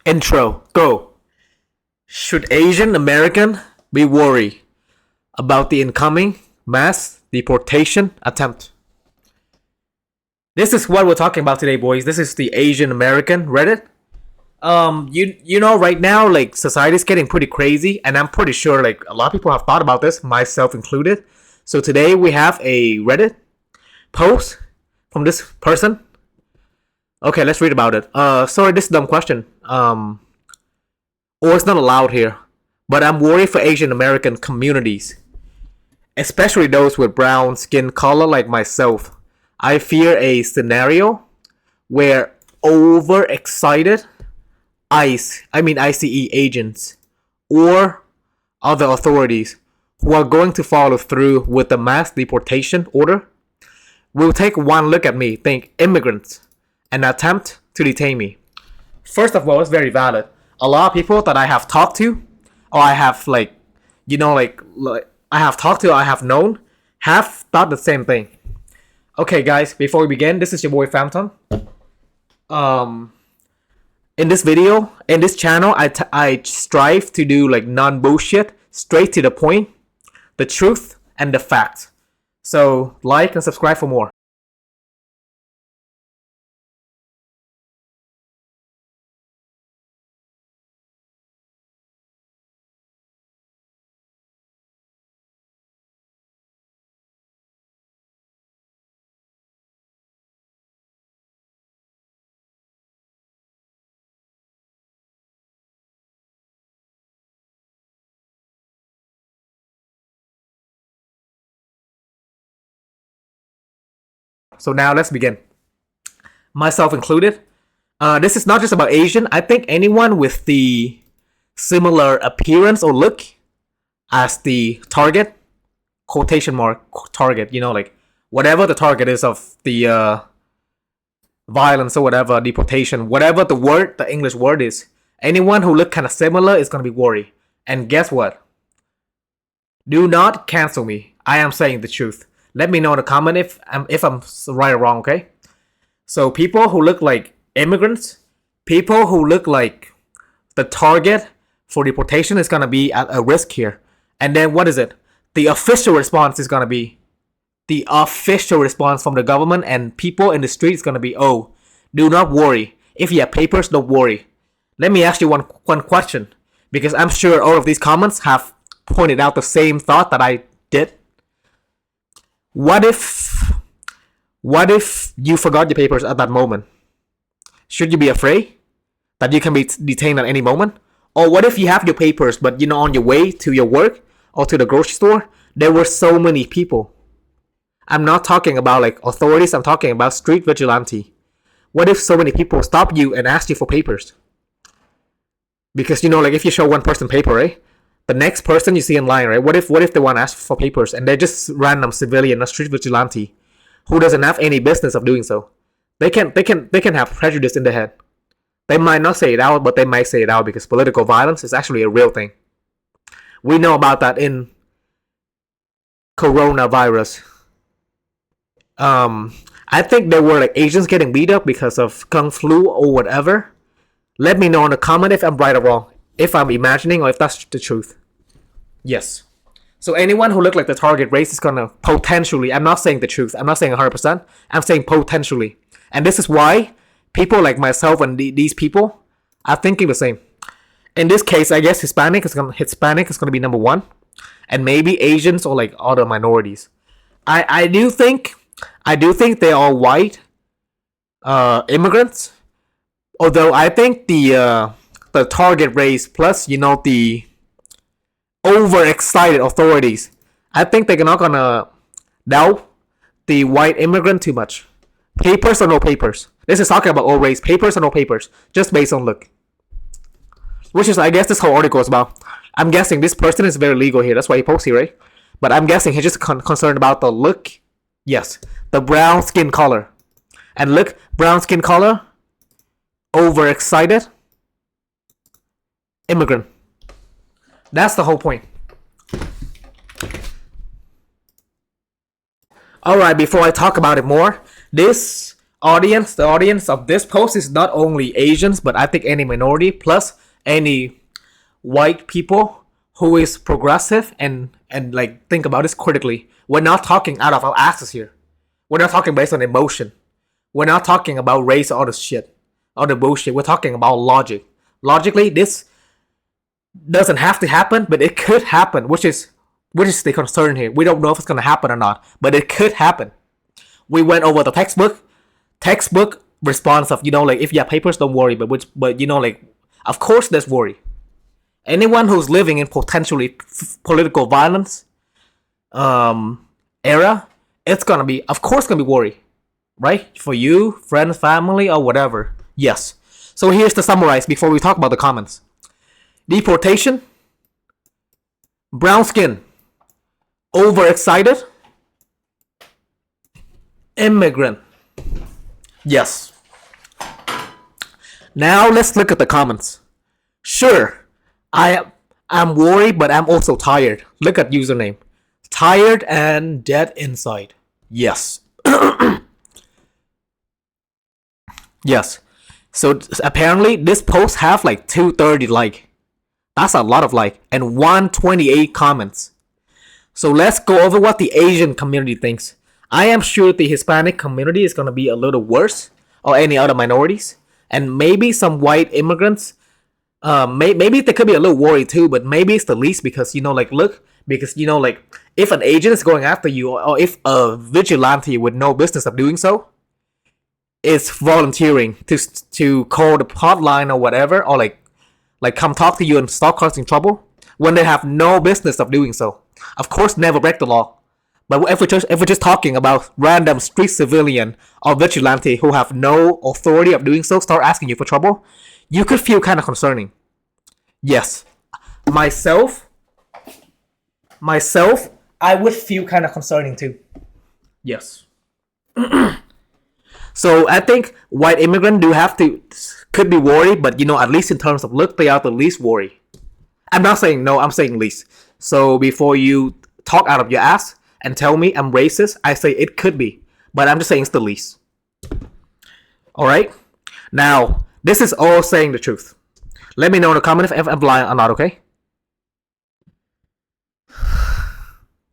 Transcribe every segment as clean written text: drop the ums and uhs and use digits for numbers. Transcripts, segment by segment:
Intro, go. Should Asian American be worried about the incoming mass deportation attempt? This is what we're talking about today, boys. This is the Asian American Reddit. You know, right now, like, society's getting pretty crazy, and I'm pretty sure, like, a lot of people have thought about this, myself included. So today we have a Reddit post from this person. Okay, let's read about it. Sorry, this is a dumb question. Or it's not allowed here. But I'm worried for Asian American communities, especially those with brown skin color like myself. I fear a scenario where overexcited ICE agents or other authorities who are going to follow through with the mass deportation order will take one look at me, think immigrants, and attempt to detain me. First of all, it's very valid. A lot of people that I have talked to, or I have I have talked to, I have known, have thought the same thing. Okay, guys, before we begin, this is your boy Phantom. In this video, in this channel, I strive to do like non-bullshit, straight to the point, the truth, and the facts. So, like and subscribe for more. So now let's begin. Myself included. This is not just about Asian. I think anyone with the similar appearance or look as the target, quotation mark target, you know, like whatever the target is of the violence or whatever, deportation, whatever the English word is, anyone who look kind of similar is going to be worried. And guess what? Do not cancel me. I am saying the truth. Let me know in the comment if I'm right or wrong, okay? So people who look like immigrants, people who look like the target for deportation is going to be at a risk here. And then what is it? The official response is going to be, the official response from the government and people in the street is going to be, oh, do not worry. If you have papers, don't worry. Let me ask you one question, because I'm sure all of these comments have pointed out the same thought that I did. What if you forgot your papers at that moment? Should you be afraid that you can be detained at any moment? Or what if you have your papers, but you're on your way to your work or to the grocery store? There were so many people. I'm not talking about like authorities. I'm talking about street vigilante. What if so many people stop you and ask you for papers? Because, you know, like if you show one person paper, right? The next person you see in line, right? What if they want to ask for papers and they're just random civilian, a street vigilante, who doesn't have any business of doing so? They can have prejudice in their head. They might not say it out, but they might say it out because political violence is actually a real thing. We know about that in coronavirus. I think there were like Asians getting beat up because of Kung Flu or whatever. Let me know in the comment if I'm right or wrong. If I'm imagining or if that's the truth. Yes. So anyone who look like the target race is gonna potentially, I'm not saying the truth, I'm not saying 100%, I'm saying potentially. And this is why people like myself and these people are thinking the same. In this case, I guess Hispanic is gonna be number one. And maybe Asians or like other minorities. I do think they are white immigrants. Although I think the target race plus, you know, the overexcited authorities, I think they're not gonna doubt the white immigrant too much. Papers or no papers. This is talking about all race. Papers or no papers. Just based on look. Which is, I guess, this whole article is about. I'm guessing this person is very legal here. That's why he posts here, right? But I'm guessing he's just concerned about the look. Yes. The brown skin color. And look, brown skin color. Overexcited immigrant. That's the whole point. Alright, before I talk about it more, this The audience of this post is not only Asians, but I think any minority plus any white people who is progressive and like think about this critically. We're not talking out of our asses here. We're not talking based on emotion. We're not talking about race or all this shit, all the bullshit. We're talking about logic. Logically, this doesn't have to happen, but it could happen, which is the concern here. We don't know if it's gonna happen or not, but it could happen. We went over the textbook response of like if you have papers, don't worry, but like of course there's worry. Anyone who's living in potentially political violence era, it's gonna be of course gonna be worry, right? For you, friends, family, or whatever. Yes. So here's to summarize before we talk about the comments. Deportation, brown skin, overexcited, immigrant. Yes. Now let's look at the comments. Sure, I'm worried, but I'm also tired. Look at username. Tired and dead inside. Yes. Yes. So apparently this post have like 230 like. That's a lot of like and 128 comments. So let's go over what the Asian community thinks. I am sure the Hispanic community is gonna be a little worse, or any other minorities, and maybe some white immigrants. Maybe they could be a little worried too, but maybe it's the least because if an agent is going after you, or if a vigilante with no business of doing so is volunteering to call the hotline or whatever, or like come talk to you and start causing trouble when they have no business of doing so. Of course, never break the law. But if we're just talking about random street civilian or vigilante who have no authority of doing so, start asking you for trouble, you could feel kind of concerning. Yes, myself, I would feel kind of concerning too. Yes. So I think white immigrants could be worried, but at least in terms of look, they are the least worried. I'm not saying no, I'm saying least. So before you talk out of your ass and tell me I'm racist, I say it could be, but I'm just saying it's the least. All right. Now this is all saying the truth. Let me know in the comment if I'm lying or not. Okay.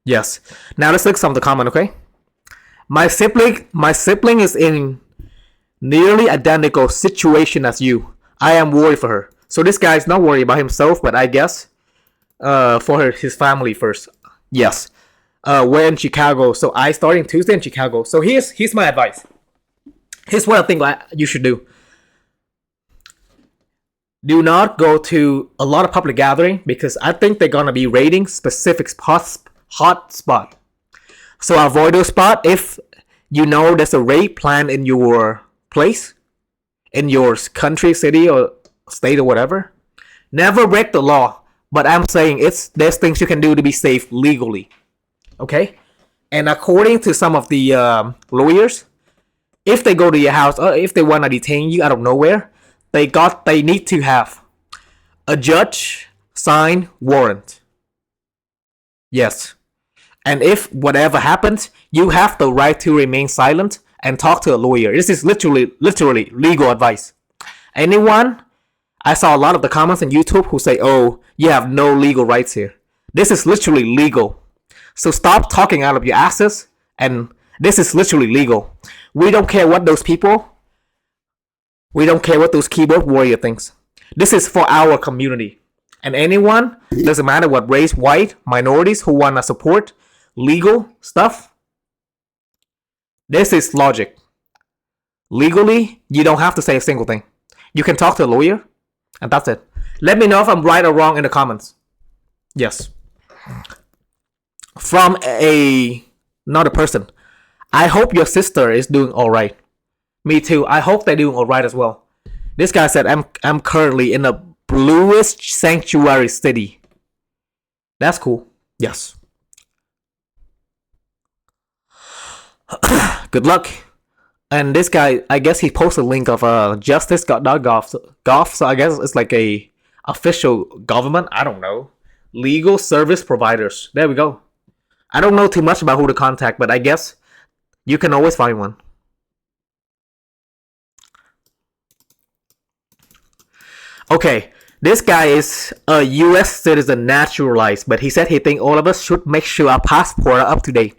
Yes. Now let's look at some of the comment. Okay. My sibling is in nearly identical situation as you. I am worried for her. So this guy's not worried about himself, but I guess for his family first. Yes. We're in Chicago, so I starting Tuesday in Chicago. So here's my advice. Here's what I think you should do. Do not go to a lot of public gathering because I think they're gonna be raiding specific hot spot. So avoid those spots if there's a raid plan in your place, in your country, city, or state, or whatever. Never break the law, but I'm saying there's things you can do to be safe legally. Okay? And according to some of the lawyers, if they go to your house or if they want to detain you out of nowhere, they need to have a judge sign warrant. Yes. And if whatever happens, you have the right to remain silent and talk to a lawyer. This is literally legal advice. I saw a lot of the comments on YouTube who say, oh, you have no legal rights here. This is literally legal. So stop talking out of your asses, and this is literally legal. We don't care what those keyboard warrior thinks. This is for our community. And anyone, doesn't matter what race, white, minorities who want to support legal stuff, this is logic. Legally, you don't have to say a single thing. You can talk to a lawyer, and that's it. Let me know if I'm right or wrong in the comments. Yes. From another person. I hope your sister is doing alright. Me too. I hope they're doing alright as well. This guy said, I'm currently in the bluest sanctuary city. That's cool. Yes. Good luck. And this guy, I guess he posted a link of justice.gov. So I guess it's like a official government. I don't know. Legal service providers. There we go. I don't know too much about who to contact, but I guess you can always find one. Okay, this guy is a U.S. citizen naturalized, but he said he think all of us should make sure our passport are up to date.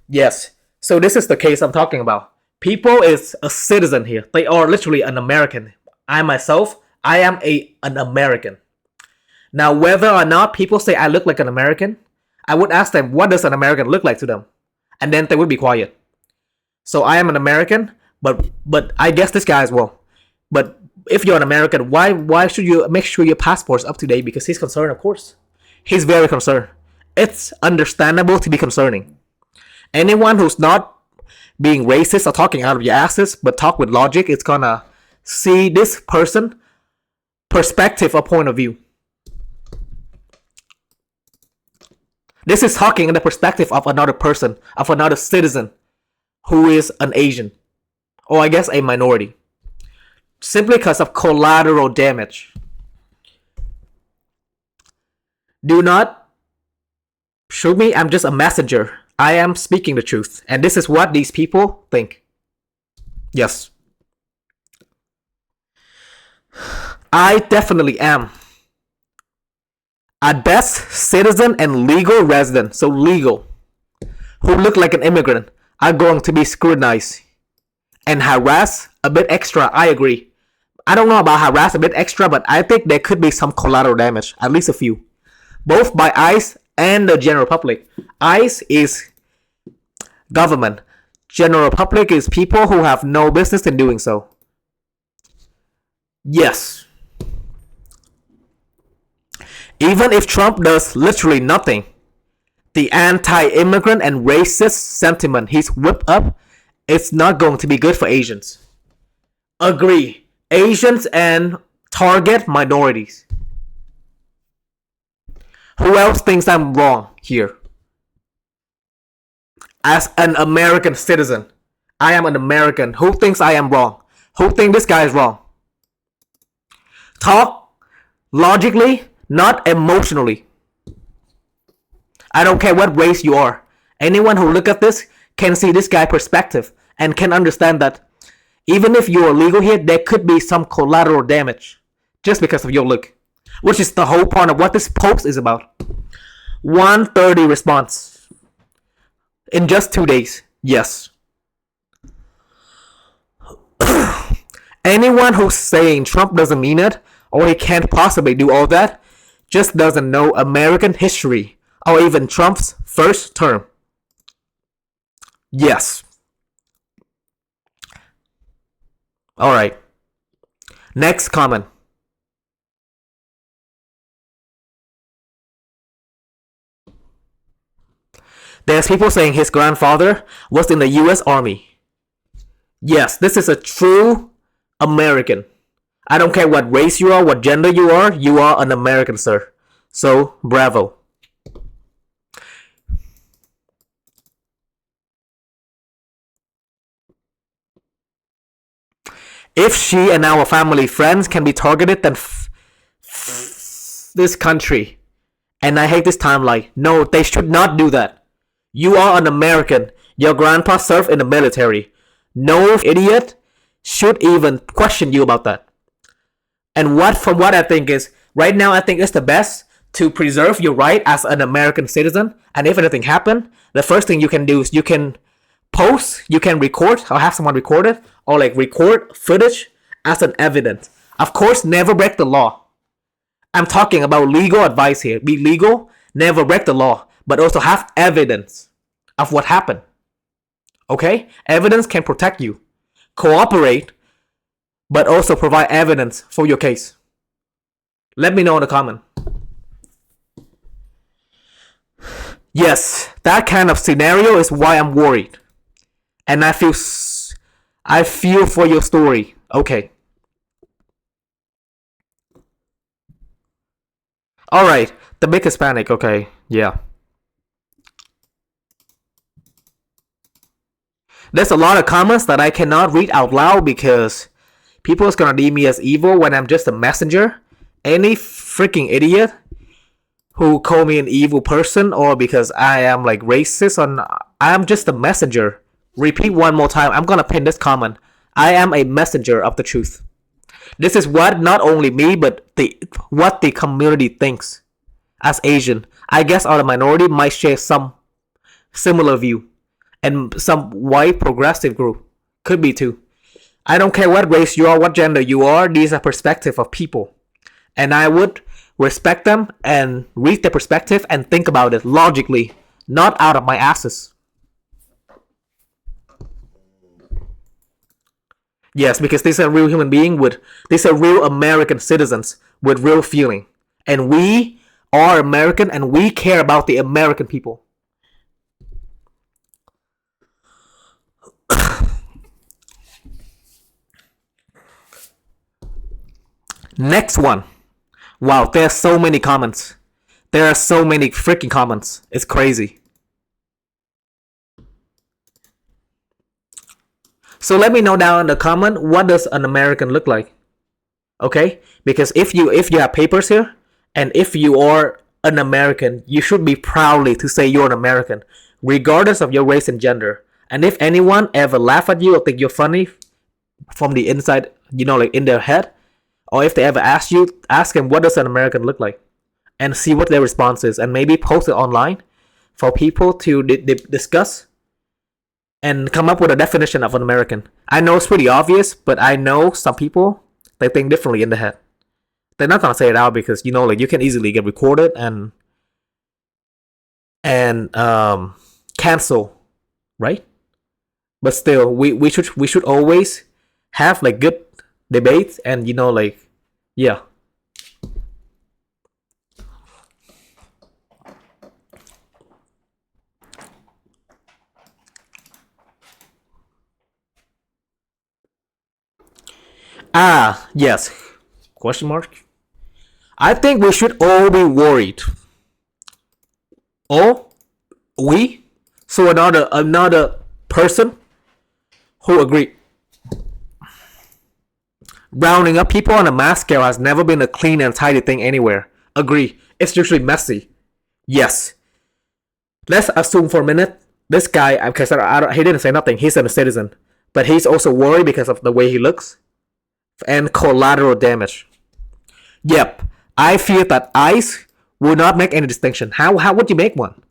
Yes. So this is the case I'm talking about. People is a citizen here. They are literally an American. I myself, I am an American. Now, whether or not people say I look like an American, I would ask them, what does an American look like to them? And then they would be quiet. So I am an American, but I guess this guy as well. But if you're an American, why should you make sure your passport's up to date? Because he's concerned, of course. He's very concerned. It's understandable to be concerning. Anyone who's not being racist or talking out of your asses, but talk with logic, it's gonna see this person perspective or point of view. This is talking in the perspective of another person, of another citizen who is an Asian, or I guess a minority, simply because of collateral damage. Do not shoot me, I'm just a messenger. I am speaking the truth, and this is what these people think. Yes. I definitely am. At best, citizen and legal resident, so legal, who look like an immigrant, are going to be scrutinized and harassed a bit extra. I agree. I don't know about harass a bit extra, but I think there could be some collateral damage, at least a few, both by ICE and the general public. ICE is government. General public is people who have no business in doing so. Yes. Even if Trump does literally nothing, the anti-immigrant and racist sentiment he's whipped up, it's not going to be good for Asians. Agree. Asians and target minorities. Who else thinks I'm wrong here? As an American citizen, I am an American. Who thinks I am wrong? Who thinks this guy is wrong? Talk logically, not emotionally. I don't care what race you are. Anyone who look at this can see this guy's perspective and can understand that even if you're illegal here, there could be some collateral damage just because of your look, which is the whole point of what this post is about. 130 response in just 2 days. Yes. Anyone who's saying Trump doesn't mean it or he can't possibly do all that just doesn't know American history or even Trump's first term. Yes. Alright. Next comment. There's people saying his grandfather was in the US Army. Yes, this is a true American. I don't care what race you are, what gender you are an American, sir. So, bravo. If she and our family friends can be targeted, then this country. And I hate this timeline. No, they should not do that. You are an American. Your grandpa served in the military. No idiot should even question you about that. And from what I think is, right now I think it's the best to preserve your right as an American citizen. And if anything happen, the first thing you can do is you can post, you can record or have someone record it, or like record footage as an evidence. Of course, never break the law. I'm talking about legal advice here. Be legal, never break the law, but also have evidence of what happened. Okay? Evidence can protect you. Cooperate, but also provide evidence for your case. Let me know in the comment. Yes, that kind of scenario is why I'm worried. And I feel for your story. Okay. Alright, the big Hispanic, okay, yeah. There's a lot of comments that I cannot read out loud because people is gonna deem me as evil when I'm just a messenger. Any freaking idiot who call me an evil person or because I am like racist or I'm just a messenger. Repeat one more time. I'm gonna pin this comment. I am a messenger of the truth. This is what not only me but what the community thinks as Asian. I guess our minority might share some similar view, and some white progressive group could be too. I don't care what race you are, what gender you are. These are perspective of people, and I would respect them and read their perspective and think about it logically, not out of my asses. Yes, because these are real human beings with these are real American citizens with real feeling, and we are American and we care about the American people. Next one. Wow, there are so many comments. There are so many freaking comments. It's crazy. So let me know down in the comment, what does an American look like? Okay? Because if you have papers here, and if you are an American, you should be proudly to say you're an American, regardless of your race and gender. And if anyone ever laugh at you or think you're funny from the inside, like in their head, or if they ever ask them what does an American look like, and see what their response is, and maybe post it online for people to discuss and come up with a definition of an American. I know it's pretty obvious, but I know some people, they think differently in the head. They're not gonna say it out because you can easily get recorded and cancel, right? But still, we should always have like good debates and yeah. Yes. Question mark. I think we should all be worried. All we. So another person who agree. Rounding up people on a mass scale has never been a clean and tidy thing anywhere. Agree. It's usually messy. Yes. Let's assume for a minute this guy, because he didn't say nothing. He's a citizen, but he's also worried because of the way he looks and collateral damage. Yep. I fear that ICE will not make any distinction. How would you make one?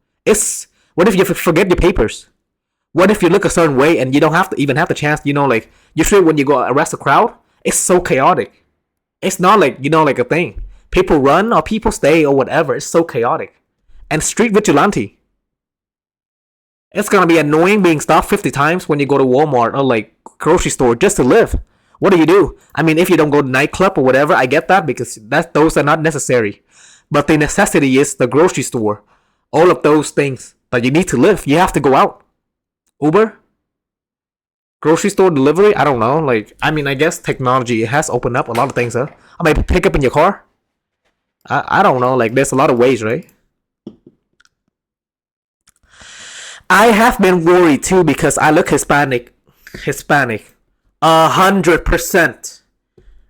What if you forget your papers? What if you look a certain way and you don't have to even have the chance? Usually when you go arrest a crowd, it's so chaotic. It's not like a thing. People run or people stay or whatever. It's so chaotic. And street vigilante. It's gonna be annoying being stopped 50 times when you go to Walmart or like grocery store just to live. What do? I mean, if you don't go to nightclub or whatever, I get that because those are not necessary. But the necessity is the grocery store. All of those things that you need to live. You have to go out. Uber? Grocery store delivery? I don't know. I guess technology has opened up a lot of things, huh? I mean, pick up in your car? I don't know. There's a lot of ways, right? I have been worried too because I look Hispanic. 100%.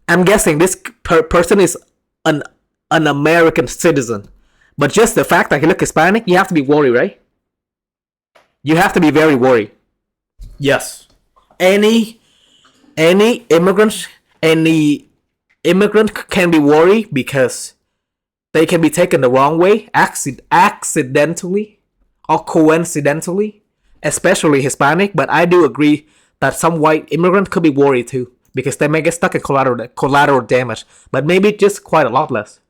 I'm guessing this person is an American citizen. But just the fact that he look Hispanic, you have to be worried, right? You have to be very worried. Yes. Any immigrant can be worried because they can be taken the wrong way, accidentally or coincidentally, especially Hispanic. But I do agree that some white immigrant could be worried too because they may get stuck in collateral damage, but maybe just quite a lot less,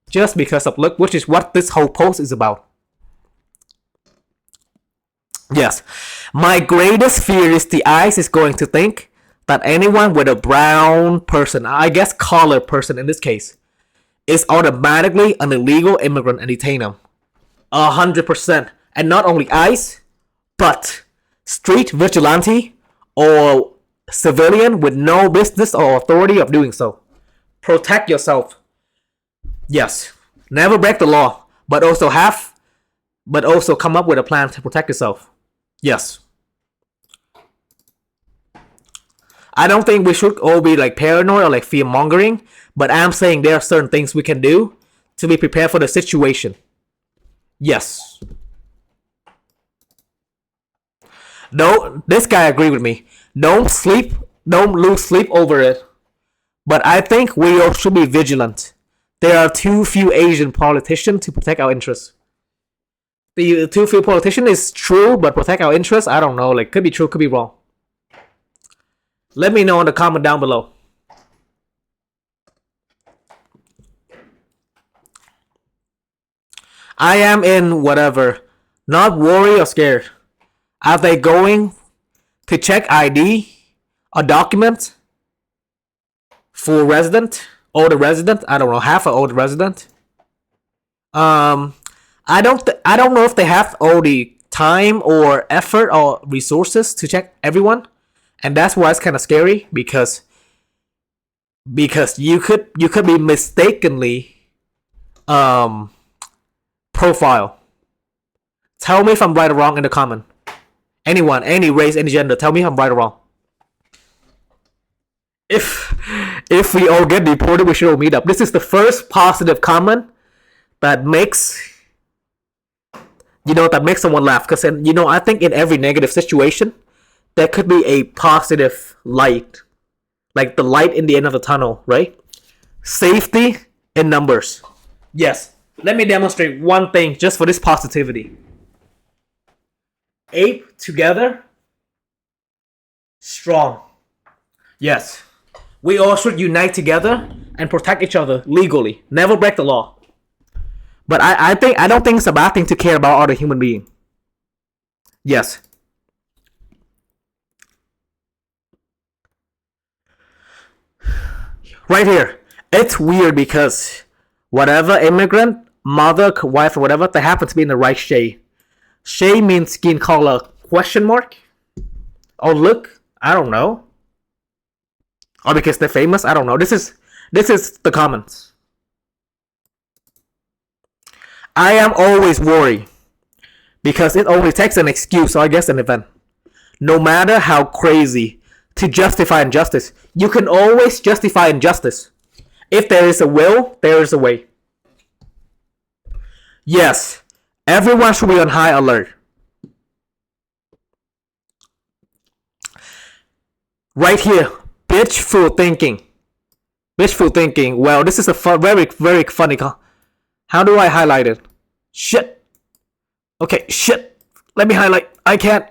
just because of look, which is what this whole post is about. Yes, my greatest fear is the ICE is going to think that anyone with a brown person, I guess colored person in this case, is automatically an illegal immigrant and detain them. 100%. And not only ICE, but street vigilante or civilian with no business or authority of doing so. Protect yourself. Yes. Never break the law, but also come up with a plan to protect yourself. Yes. I don't think we should all be paranoid or fear mongering, but I'm saying there are certain things we can do to be prepared for the situation. Yes. No, this guy agreed with me. Don't lose sleep over it. But I think we all should be vigilant. There are too few Asian politicians to protect our interests. The too few politicians is true, but protect our interests, I don't know. Like, could be true, could be wrong. Let me know in the comment down below. I am in whatever. Not worried or scared. Are they going to check ID or document for resident? Older resident? I don't know. Half an older resident. I don't know if they have all the time or effort or resources to check everyone, and that's why it's kind of scary because you could be mistakenly profile. Tell me if I'm right or wrong in the comment. Anyone, any race, any gender, tell me if I'm right or wrong. If we all get deported, we should all meet up. This is the first positive comment that makes someone laugh. Because I think in every negative situation, there could be a positive light, like the light in the end of the tunnel, right? Safety in numbers. Yes. Let me demonstrate one thing just for this positivity. Ape together, strong. Yes. We all should unite together and protect each other legally. Never break the law. But I don't think it's a bad thing to care about other human being. Yes. Right here. It's weird because whatever immigrant, mother, wife, or whatever, they happen to be in the right shade. Shade means skin color question mark. Or look, I don't know. Or because they're famous, I don't know. This is the comments. I am always worried because it only takes an excuse or I guess an event. No matter how crazy to justify injustice, you can always justify injustice. If there is a will, there is a way. Yes, everyone should be on high alert. Right here, Bful thinking. Bful thinking. Well, this is a very, very funny. How do I highlight it? Shit. Okay, shit. Let me highlight. I can't.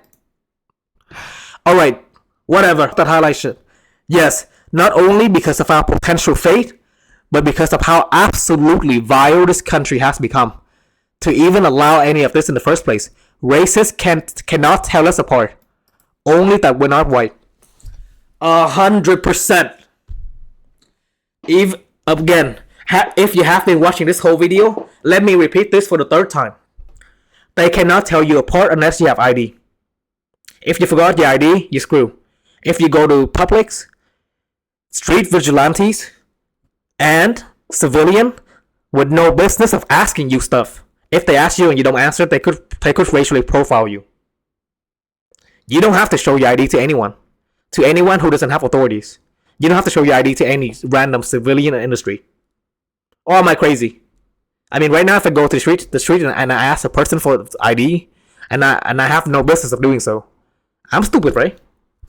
Alright, whatever. That highlight shit. Yes, not only because of our potential fate, but because of how absolutely vile this country has become. To even allow any of this in the first place. Racists cannot tell us apart. Only that we're not white. 100%. If you have been watching this whole video, let me repeat this for the third time. They cannot tell you apart unless you have ID. If you forgot your ID, you screw. If you go to Publix, street vigilantes, and civilian with no business of asking you stuff. If they ask you and you don't answer, they could racially profile you. You don't have to show your ID to anyone. To anyone who doesn't have authorities. You don't have to show your ID to any random civilian in the street. Or am I crazy? I mean, right now if I go to the street and I ask a person for ID and I have no business of doing so, I'm stupid, right?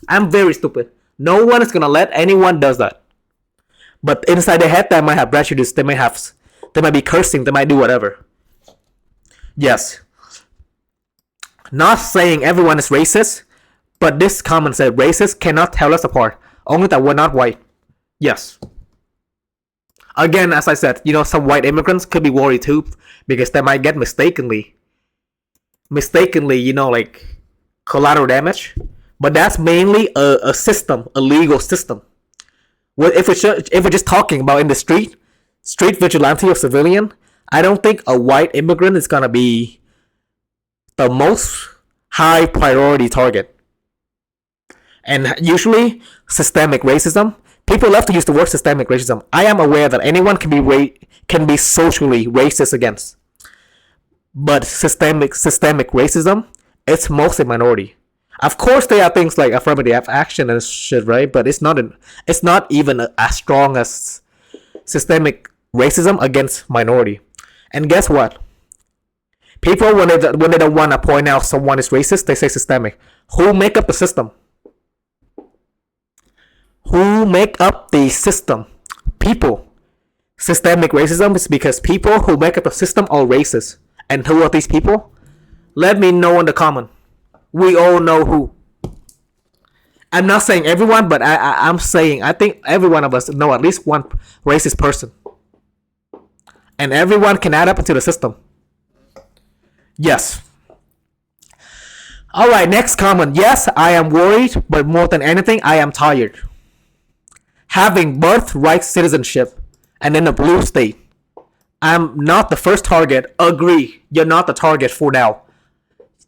I'm very stupid. No one is gonna let anyone does that. But inside their head, they might have prejudice. They might be cursing. They might do whatever. Yes. Not saying everyone is racist, but this comment said racists cannot tell us apart. Only that we're not white. Yes. Again, as I said, some white immigrants could be worried too because they might get mistakenly, like collateral damage. But that's mainly a system, a legal system. Well, if we're just talking about in the street vigilante or civilian, I don't think a white immigrant is gonna be the most high priority target. And usually, systemic racism. People love to use the word systemic racism. I am aware that anyone can be socially racist against, but systemic racism, it's mostly minority. Of course, there are things like affirmative action and shit, right? But it's not even as strong as systemic racism against minority. And guess what? People when they don't want to point out someone is racist, they say systemic. Who make up the system? Who make up the system? people. Systemic racism is because people who make up the system are racist. And who are these people? Let me know in the comment. We all know who. I'm not saying everyone, but I'm saying I think every one of us know at least one racist person. And everyone can add up into the system. Yes. Alright, next comment. Yes, I am worried, but more than anything, I am tired. Having birthright citizenship and in a blue state. I'm not the first target. Agree, you're not the target for now.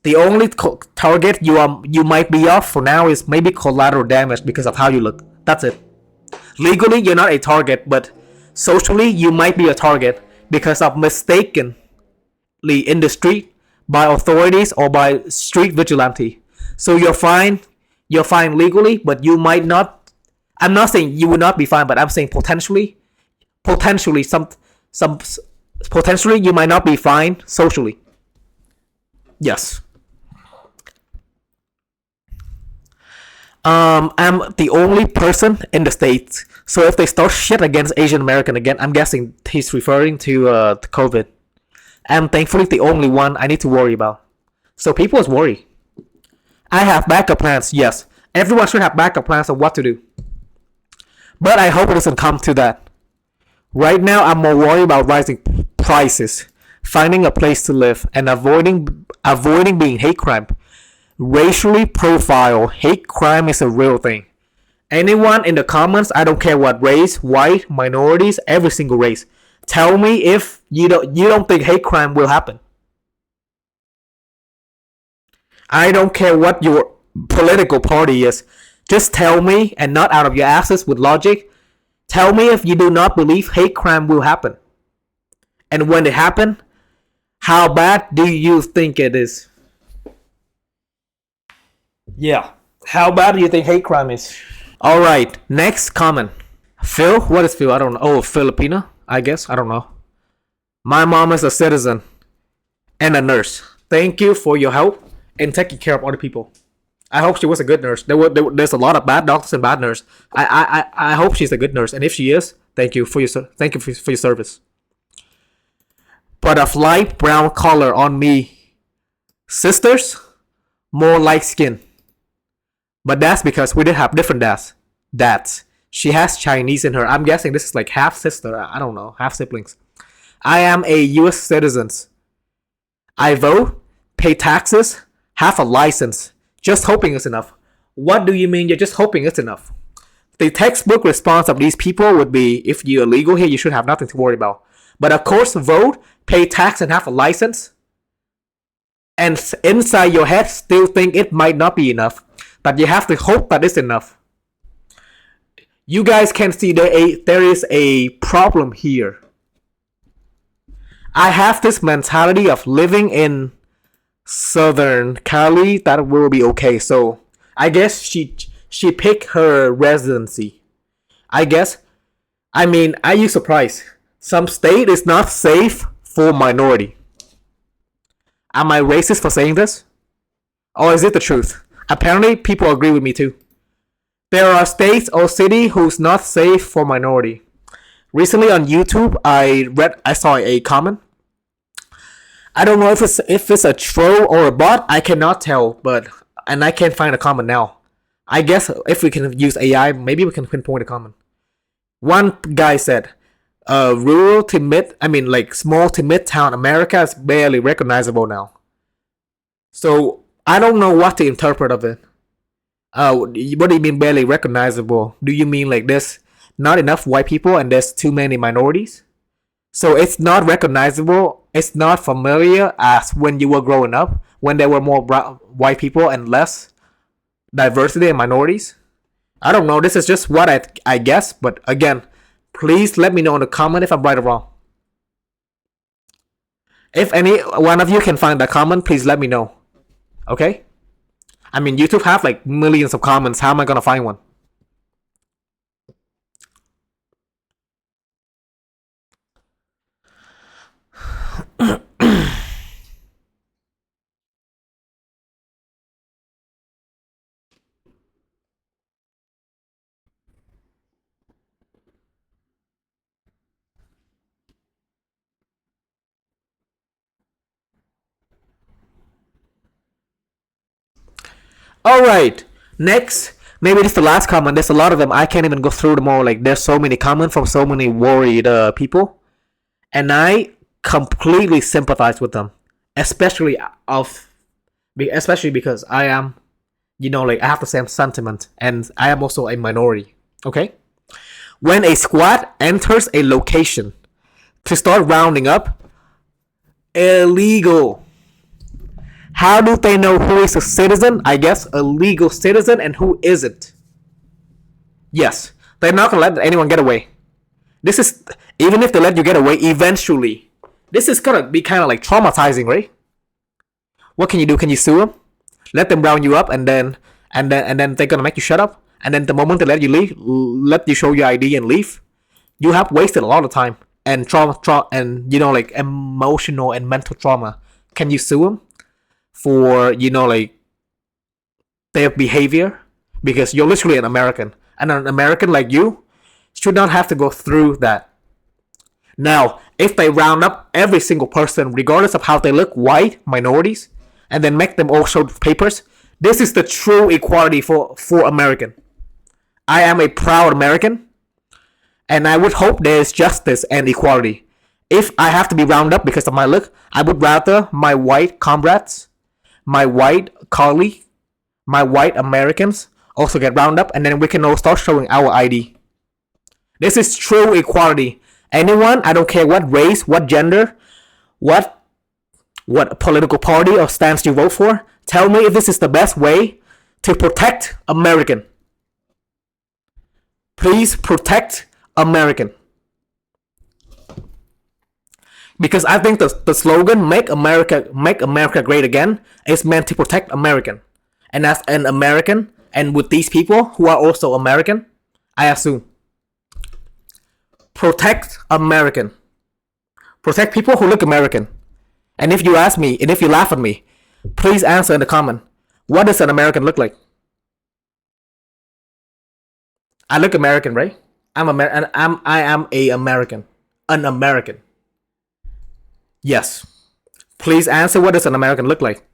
The only target you might be off for now is maybe collateral damage because of how you look. That's it. Legally, you're not a target, but socially, you might be a target because of mistakenly in the street by authorities or by street vigilante. So you're fine. You're fine legally, but you might not. I'm not saying you will not be fine, but I'm saying potentially potentially you might not be fine socially. Yes. I'm the only person in the States. So if they start shit against Asian American again, I'm guessing he's referring to COVID. I'm thankfully the only one I need to worry about. So people is worried. I have backup plans, yes. Everyone should have backup plans of what to do. But I hope it doesn't come to that. Right now, I'm more worried about rising prices, finding a place to live, and avoiding being hate crime. Racially profile hate crime is a real thing. Anyone in the comments, I don't care what race, white, minorities, every single race, tell me if you don't think hate crime will happen. I don't care what your political party is. Just tell me, and not out of your asses with logic. Tell me if you do not believe hate crime will happen. And when it happens, how bad do you think it is? Yeah. How bad do you think hate crime is? Alright, next comment. Phil? What is Phil? I don't know. Oh, Filipina? I guess. I don't know. My mom is a citizen and a nurse. Thank you for your help in taking care of other people. I hope she was a good nurse. There's a lot of bad doctors and bad nurses. I hope she's a good nurse, and if she is, thank you for your service. But a light brown color on me, sisters, more light skin. But that's because we did have different dads. She has Chinese in her. I'm guessing this is like half sister. I don't know, half siblings. I am a U.S. citizen. I vote, pay taxes, have a license. Just hoping it's enough. What do you mean you're just hoping it's enough? The textbook response of these people would be, if you're illegal here, you should have nothing to worry about. But of course, vote, pay tax, and have a license. And inside your head, still think it might not be enough. But you have to hope that it's enough. You guys can see there is a problem here. I have this mentality of living in Southern Cali that will be okay. So I guess she picked her residency. I guess. I mean, are you surprised? Some state is not safe for minority. Am I racist for saying this? Or is it the truth? Apparently, people agree with me too. There are states or city who's not safe for minority. Recently on YouTube, I saw a comment. I don't know if it's a troll or a bot. I cannot tell, and I can't find a comment now. I guess if we can use AI, maybe we can pinpoint a comment. One guy said, rural to like small to mid-town America is barely recognizable now. So I don't know what to interpret of it. What do you mean barely recognizable? Do you mean like there's not enough white people and there's too many minorities? So it's not recognizable. It's not familiar as when you were growing up, when there were more white people and less diversity and minorities. I don't know. This is just what I guess. But again, please let me know in the comment if I'm right or wrong. If any one of you can find that comment, please let me know. Okay? I mean, YouTube have like millions of comments. How am I gonna find one? All right. Next, maybe this is the last comment. There's a lot of them. I can't even go through them all. Like there's so many comments from so many worried people, and I completely sympathize with them, especially especially because I am, like I have the same sentiment, and I am also a minority. Okay. When a squad enters a location to start rounding up, illegal. How do they know who is a citizen? I guess a legal citizen and who isn't. Yes, they're not gonna let anyone get away. This is even if they let you get away eventually. This is gonna be kind of like traumatizing, right? What can you do? Can you sue them? Let them round you up, and then they're gonna make you shut up. And then the moment they let you leave, let you show your ID and leave, you have wasted a lot of time and trauma and like emotional and mental trauma. Can you sue them for like their behavior? Because you're literally an American, and an American like you should not have to go through that. Now, if they round up every single person, regardless of how they look, white, minorities, and then make them all show papers, this is the true equality for American. I am a proud American, and I would hope there is justice and equality. If I have to be rounded up because of my look, I would rather my white comrades, my white colleague, my white Americans also get rounded up, and then we can all start showing our ID. This is true equality. Anyone, I don't care what race, what gender, what political party or stance you vote for, tell me if this is the best way to protect American. Please protect American. Because I think the slogan "Make America Great Again" is meant to protect American. And as an American, and with these people who are also American, I assume. Protect American. Protect people who look American. And if you ask me, and if you laugh at me, please answer in the comment. What does an American look like? I look American, right? I am a American. An American. Yes. Please answer, what does an American look like?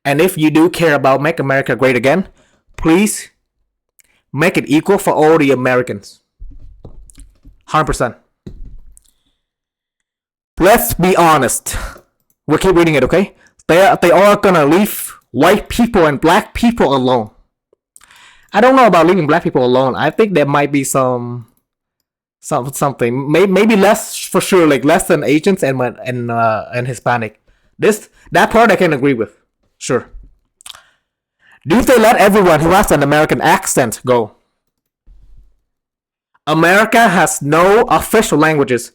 And if you do care about Make America Great Again, please make it equal for all the Americans. 100%. Let's be honest. We'll keep reading it, okay? They are gonna leave white people and black people alone. I don't know about leaving black people alone. I think there might be something. Maybe less for sure, like less than Asians and Hispanic. That part I can agree with. Sure. Do they let everyone who has an American accent go? America has no official languages.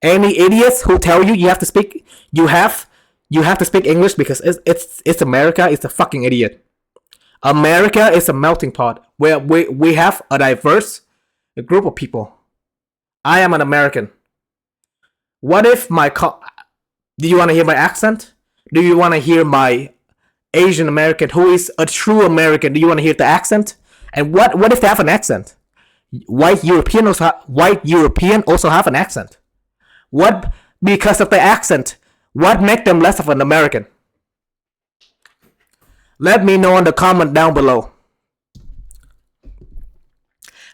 Any idiots who tell you have to speak to speak English because it's America is a fucking idiot. America is a melting pot where we have a diverse group of people. I am an American. What if do you want to hear my accent? Do you want to hear my Asian American who is a true American? Do you want to hear the accent? And what if they have an accent? White European also have an accent. What, because of the accent, what make them less of an American? Let me know in the comment down below.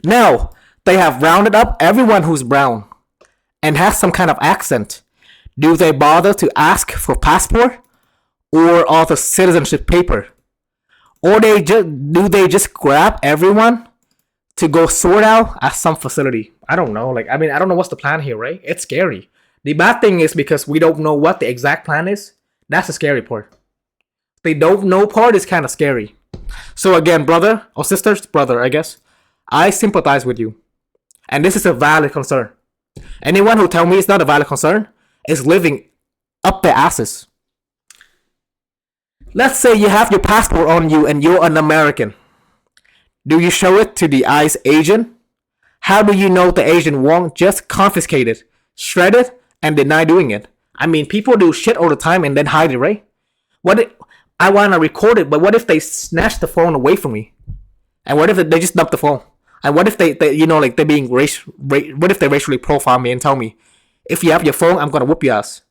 Now, they have rounded up everyone who's brown and has some kind of accent. Do they bother to ask for passport or other citizenship paper? Or do they just grab everyone to go sort out at some facility? I don't know. I don't know what's the plan here, right? It's scary. The bad thing is because we don't know what the exact plan is. That's the scary part. The don't know part is kind of scary. So again, brother or sisters, brother, I guess, I sympathize with you. And this is a valid concern. Anyone who tell me it's not a valid concern is living up their asses. Let's say you have your passport on you and you're an American. Do you show it to the ICE agent? How do you know the agent won't just confiscate it, shred it, and deny doing it? I mean, people do shit all the time and then hide it, right? I want to record it, but what if they snatch the phone away from me? And what if they just dump the phone? And what if they're being what if they racially profile me and tell me, if you have your phone, I'm gonna whoop your ass?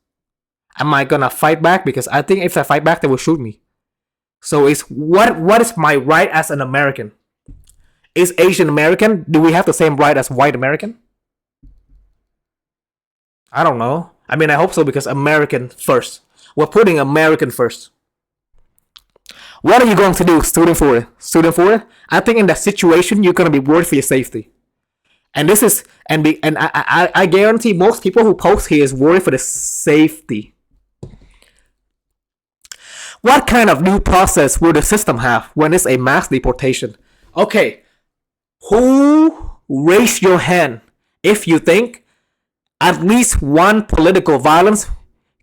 Am I gonna fight back? Because I think if I fight back, they will shoot me. So it's what is my right as an American? Is Asian American? Do we have the same right as white American? I don't know. I mean, I hope so because American first. We're putting American first. What are you going to do, student for it? Student for it? I think in that situation you're gonna be worried for your safety. And this is and I guarantee most people who post here is worried for the safety. What kind of new process will the system have when it's a mass deportation? Okay, who raise your hand if you think at least one political violence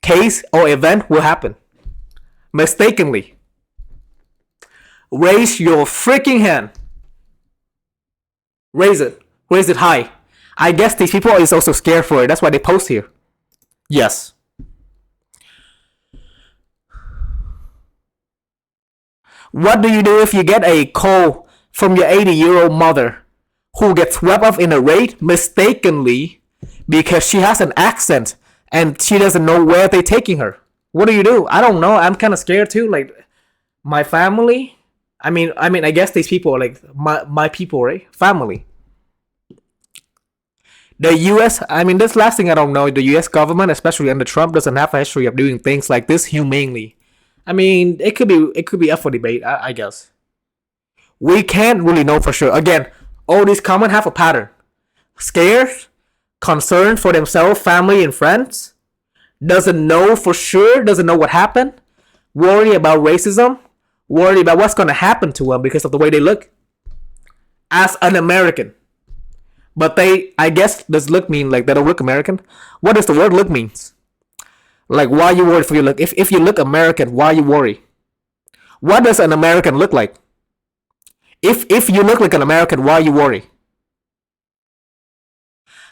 case or event will happen mistakenly? Raise your freaking hand. Raise it. Raise it high. I guess these people is also scared for it. That's why they post here. Yes. What do you do if you get a call from your 80-year-old mother who gets swept up in a raid mistakenly because she has an accent and she doesn't know where they're taking her? What do? I don't know. I'm kind of scared too. Like my family. I mean, I guess these people are like my people, right? Family. The U.S. I mean, this last thing I don't know. The U.S. government, especially under Trump, doesn't have a history of doing things like this humanely. I mean, it could be up for debate. I guess we can't really know for sure. Again, all these comments have a pattern: scared, concerned for themselves, family, and friends. Doesn't know for sure. Doesn't know what happened. Worry about racism. Worry about what's gonna happen to them because of the way they look as an American. But I guess, does look mean like they don't look American? What does the word look means? Like, why you worried for your look? If you look American, why you worry? What does an American look like? If you look like an American, why you worry?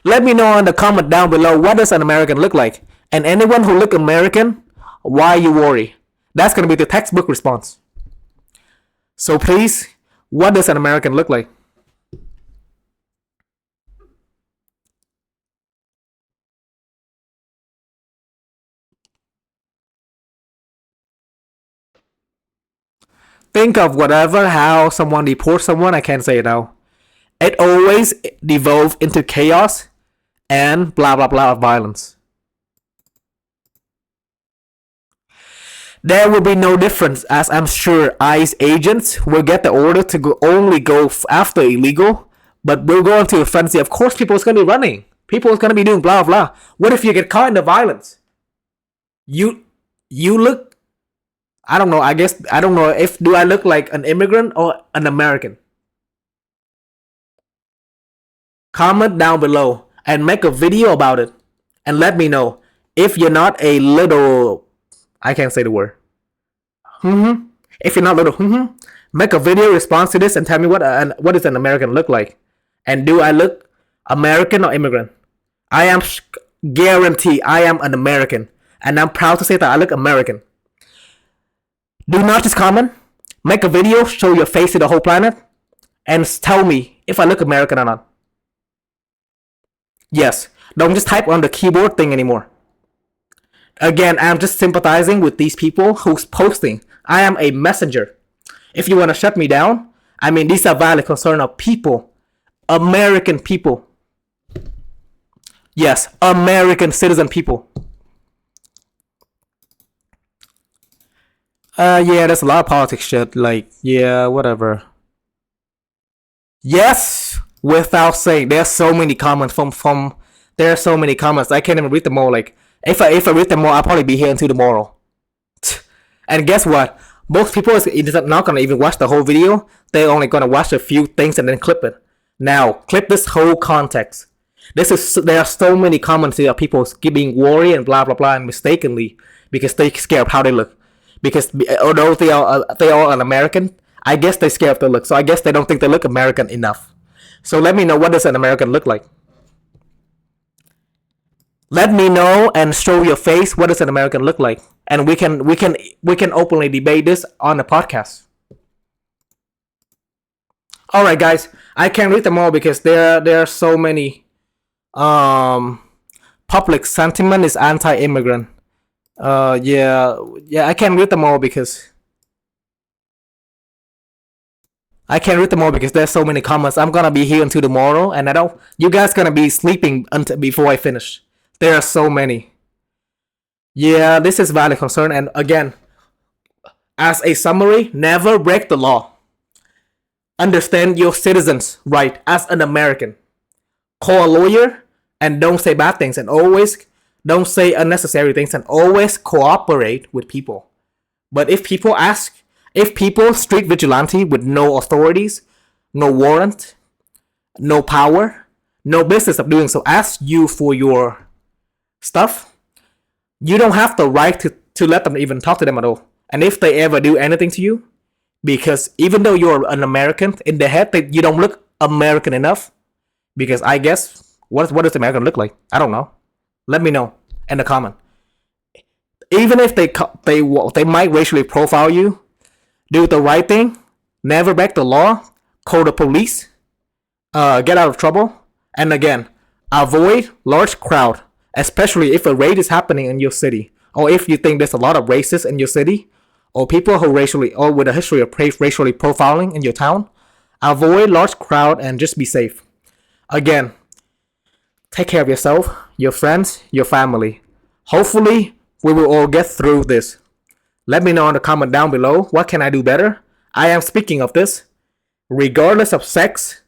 Let me know in the comment down below, what does an American look like? And anyone who look American, why you worry? That's gonna be the textbook response. So please, what does an American look like? Think of whatever, how someone deports someone, I can't say it now. It always devolves into chaos and blah blah blah of violence. There will be no difference, as I'm sure ICE agents will get the order to only go after illegal, but we'll go into a frenzy. Of course, people is going to be running. People is going to be doing blah blah. What if you get caught in the violence? You look. I don't know. I guess I don't know if do I look like an immigrant or an American. Comment down below and make a video about it, and let me know if you're not a little. I can't say the word. If you're not little, make a video response to this and tell me what does an American look like, and do I look American or immigrant? I am guarantee I am an American, and I'm proud to say that I look American. Do not just comment. Make a video, show your face to the whole planet, and tell me if I look American or not. Yes, don't just type on the keyboard thing anymore. Again, I'm just sympathizing with these people who's posting. I am a messenger. If you want to shut me down, I mean, these are valid concerns of people. American people. Yes, American citizen people. Yeah, there's a lot of politics shit. Like, yeah, whatever. Yes, without saying, there's so many comments from there are so many comments. I can't even read them all. Like, if I read them all, I'll probably be here until tomorrow. And guess what? Most people is not gonna even watch the whole video. They're only gonna watch a few things and then clip it. Now, clip this whole context. There are so many comments here of people being worried and blah blah blah and mistakenly because they scared of how they look. Because although they are an American, I guess they scared of their look. So I guess they don't think they look American enough. So let me know, what does an American look like? Let me know and show your face. What does an American look like? And we can openly debate this on the podcast. All right, guys. I can't read them all because there are so many. Public sentiment is anti-immigrant. Yeah. I can't read them all because I can't read them all because there's so many comments. I'm gonna be here until tomorrow, and I don't. You guys gonna be sleeping until before I finish. There are so many. Yeah, this is valid concern. And again, as a summary, never break the law. Understand your citizens' right as an American. Call a lawyer and don't say bad things, and always don't say unnecessary things, and always cooperate with people. But if people street vigilante with no authorities, no warrant, no power, no business of doing so, ask you for your stuff, you don't have the right to let them even talk to them at all. And if they ever do anything to you, because even though you're an American, in the head, you don't look American enough. Because I guess, what does American look like? I don't know. Let me know in the comment. Even if they might racially profile you, do the right thing, never break the law, call the police, get out of trouble, and again, avoid large crowd, especially if a raid is happening in your city, or if you think there's a lot of racists in your city, or people who with a history of racially profiling in your town. Avoid large crowd and just be safe. Again, take care of yourself, your friends, your family. Hopefully, we will all get through this. Let me know in the comment down below, what can I do better? I am speaking of this, regardless of sex,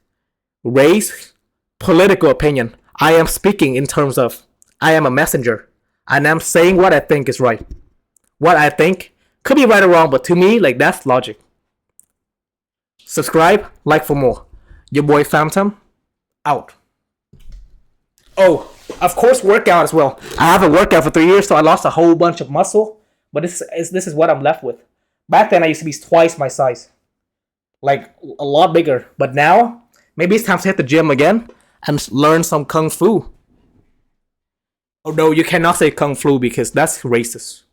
race, political opinion. I am speaking in terms of, I am a messenger, and I'm saying what I think is right. What I think could be right or wrong, but to me, like, that's logic. Subscribe, like for more. Your boy Phantom, out. Oh, of course, workout as well. I haven't worked out for 3 years, so I lost a whole bunch of muscle. But this is what I'm left with. Back then, I used to be twice my size. Like, a lot bigger. But now, maybe it's time to hit the gym again and learn some Kung Fu. Oh no, you cannot say Kung Fu because that's racist.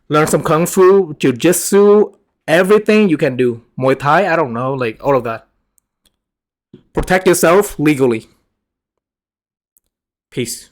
Learn some Kung Fu, Jiu-Jitsu, everything you can do. Muay Thai, I don't know, like all of that. Protect yourself legally. Peace.